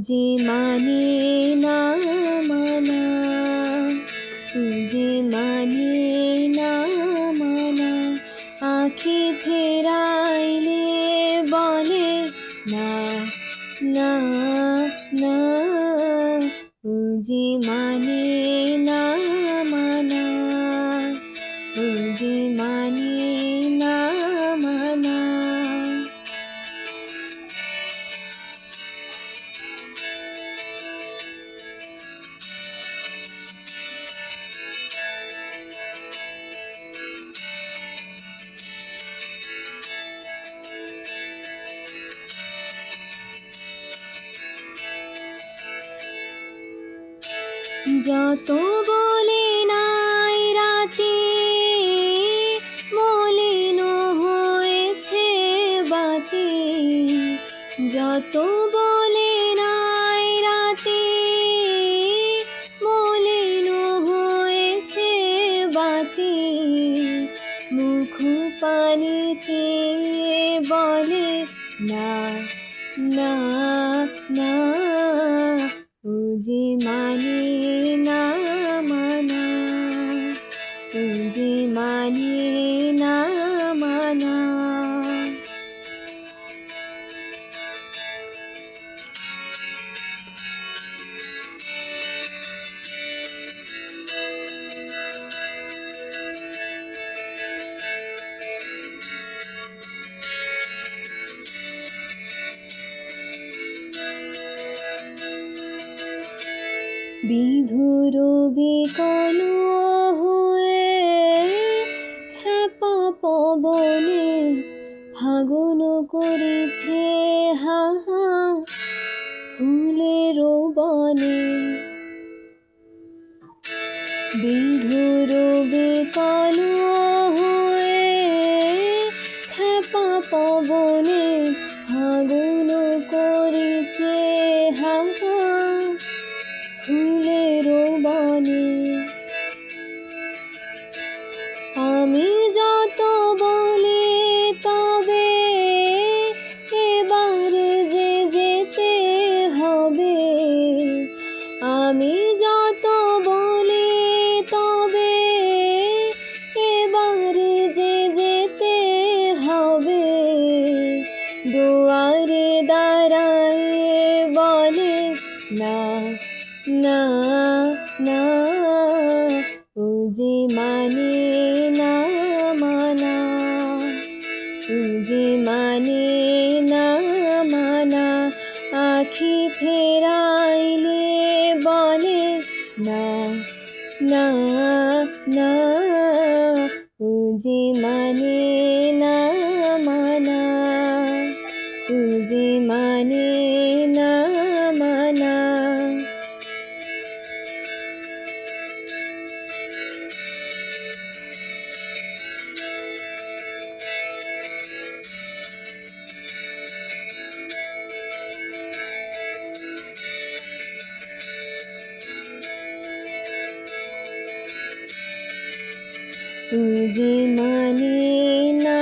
যে মানে না মানা, যে মানে না মানা, আঁখি ফেরাইলে বলে না না না, যে মানে না মানা, যে মানে না মানা। যত বলে নাই রাতে, মলিন হয়েছে বাতি। যত বলে নাই রাতে, মলিন হয়েছে বাতি। মুখ পানি চেয়ে বলে না না না, যে মানে না মানা, যে মানে না মানা। বিধুর বিকল হয়ে খেপা পবনে ফাগুন করেছে হা হা ফুলের বনে। বিধুর বিকল হয়ে খেপা পবনে ফাগুন করেছে হা হা ফুলের বনে। আমি যত বলি তবে এবার যে যেতে হবে। আমি যত বলি তবে এবার যে যেতে হবে। দুয়ারে দাঁড়ায় বলে না না না, যে মানে না মানা, যে মানে না মানা, আঁখি ফেরাইলে বলে না না না, যে মানে না মানা, যে মানে না মানা। যে মানে না